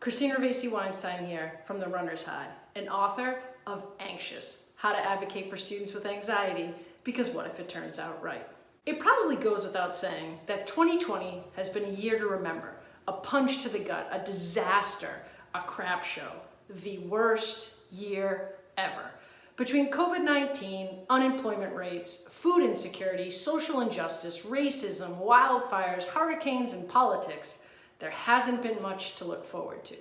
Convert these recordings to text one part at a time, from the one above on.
Ravesi-Weinstein here from The Runner's High, an author of Anxious, How to Advocate for Students with Anxiety, because what if it turns out right? It probably goes without saying that 2020 has been a year to remember, a punch to the gut, a disaster, a crap show, the worst year ever. Between COVID-19, unemployment rates, food insecurity, social injustice, racism, wildfires, hurricanes, and politics, there hasn't been much to look forward to.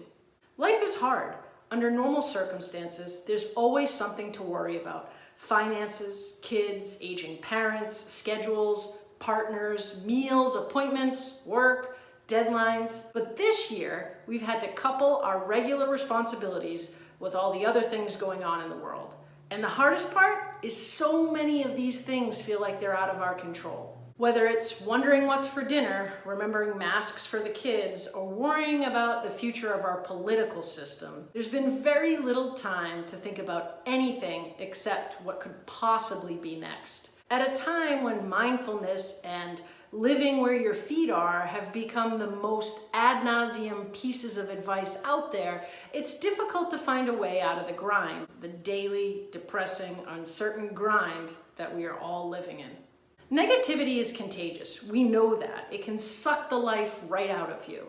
Life is hard. Under normal circumstances, there's always something to worry about. Finances, kids, aging parents, schedules, partners, meals, appointments, work, deadlines. But this year, we've had to couple our regular responsibilities with all the other things going on in the world. And the hardest part is so many of these things feel like they're out of our control. Whether it's wondering what's for dinner, remembering masks for the kids, or worrying about the future of our political system, there's been very little time to think about anything except what could possibly be next. At a time when mindfulness and living where your feet are have become the most ad nauseum pieces of advice out there, it's difficult to find a way out of the grind, the daily, depressing, uncertain grind that we are all living in. Negativity is contagious. We know that. It can suck the life right out of you.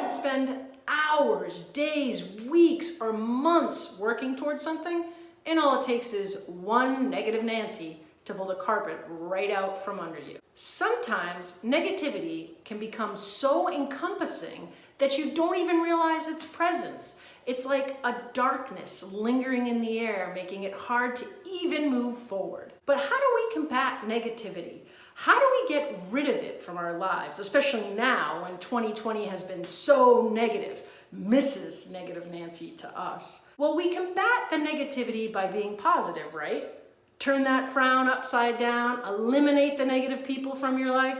Spend hours, days, weeks, or months working towards something, and all it takes is one negative Nancy to pull the carpet right out from under you. Sometimes negativity can become so encompassing that you don't even realize its presence. It's like a darkness lingering in the air, making it hard to even move forward. But how do we combat negativity? How do we get rid of it from our lives, especially now when 2020 has been so negative, Mrs. Negative Nancy to us? Well, we combat the negativity by being positive, right? Turn that frown upside down, eliminate the negative people from your life.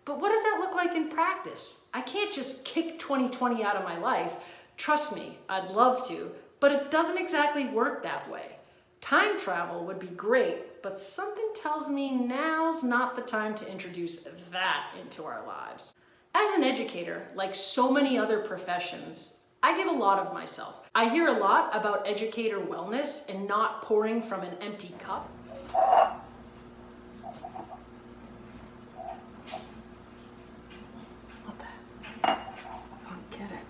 But what does that look like in practice? I can't just kick 2020 out of my life. Trust me, I'd love to, but it doesn't exactly work that way. Time travel would be great, but something tells me now's not the time to introduce that into our lives. As an educator, like so many other professions, I give a lot of myself. I hear a lot about educator wellness and not pouring from an empty cup. What the? I don't get it.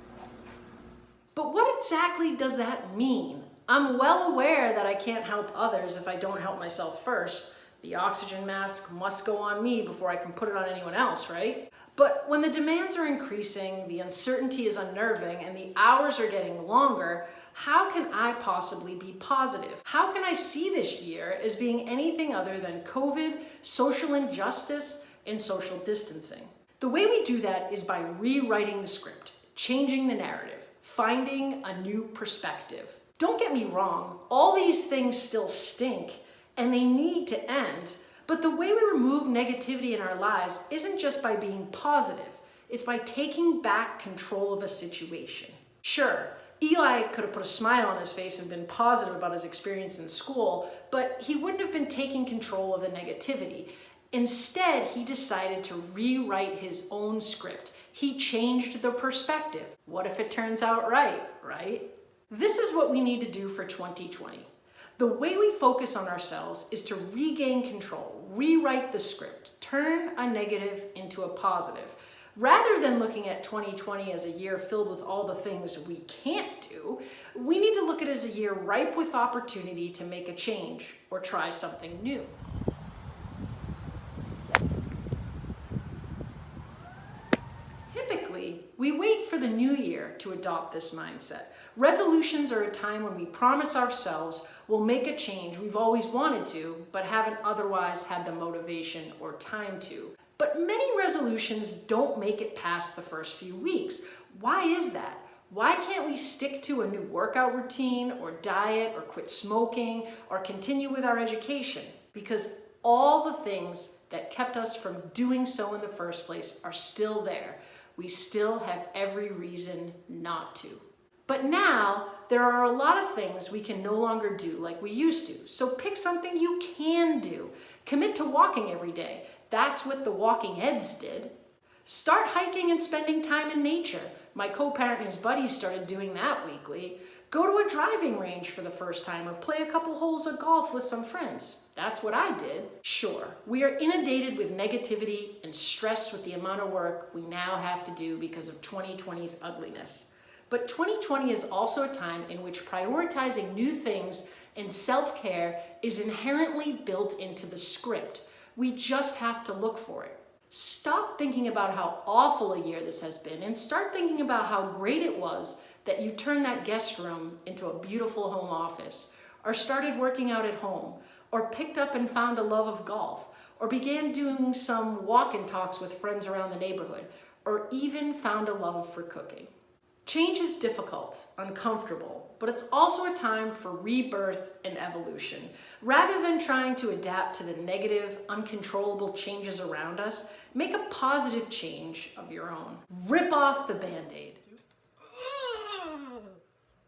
But what exactly does that mean? I'm well aware that I can't help others if I don't help myself first. The oxygen mask must go on me before I can put it on anyone else, right? But when the demands are increasing, the uncertainty is unnerving, and the hours are getting longer, how can I possibly be positive? How can I see this year as being anything other than COVID, social injustice, and social distancing? The way we do that is by rewriting the script, changing the narrative, finding a new perspective. Don't get me wrong, all these things still stink and they need to end, but the way we remove negativity in our lives isn't just by being positive, it's by taking back control of a situation. Sure, Eli could have put a smile on his face and been positive about his experience in school, but he wouldn't have been taking control of the negativity. Instead, he decided to rewrite his own script. He changed the perspective. What if it turns out right, right? This is what we need to do for 2020. The way we focus on ourselves is to regain control, rewrite the script, turn a negative into a positive. Rather than looking at 2020 as a year filled with all the things we can't do, we need to look at it as a year ripe with opportunity to make a change or try something new. Typically, we wait for the new year to adopt this mindset. Resolutions are a time when we promise ourselves we'll make a change we've always wanted to, but haven't otherwise had the motivation or time to. But many resolutions don't make it past the first few weeks. Why is that? Why can't we stick to a new workout routine or diet or quit smoking or continue with our education? Because all the things that kept us from doing so in the first place are still there. We still have every reason not to. But now there are a lot of things we can no longer do like we used to. So pick something you can do. Commit to walking every day. That's what the Walking Heads did. Start hiking and spending time in nature. My co-parent and his buddies started doing that weekly. Go to a driving range for the first time or play a couple holes of golf with some friends. That's what I did. Sure, we are inundated with negativity and stress with the amount of work we now have to do because of 2020's ugliness. But 2020 is also a time in which prioritizing new things and self-care is inherently built into the script. We just have to look for it. Stop thinking about how awful a year this has been and start thinking about how great it was that you turned that guest room into a beautiful home office, or started working out at home, or picked up and found a love of golf, or began doing some walk and talks with friends around the neighborhood, or even found a love for cooking. Change is difficult, uncomfortable, but it's also a time for rebirth and evolution. Rather than trying to adapt to the negative, uncontrollable changes around us, make a positive change of your own. Rip off the Band-Aid.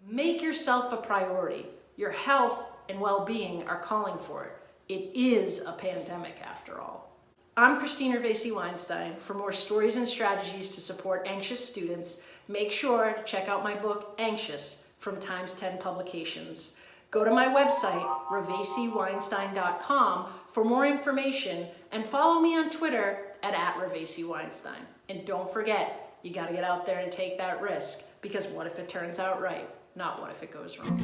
Make yourself a priority. Your health and well-being are calling for it. It is a pandemic after all. I'm Ravesi-Weinstein. For more stories and strategies to support anxious students, make sure to check out my book, Anxious, from Times 10 Publications. Go to my website, Ravesi-Weinstein.com, for more information, and follow me on Twitter at @Ravesi-Weinstein. And don't forget, you gotta get out there and take that risk, because what if it turns out right? Not what if it goes wrong.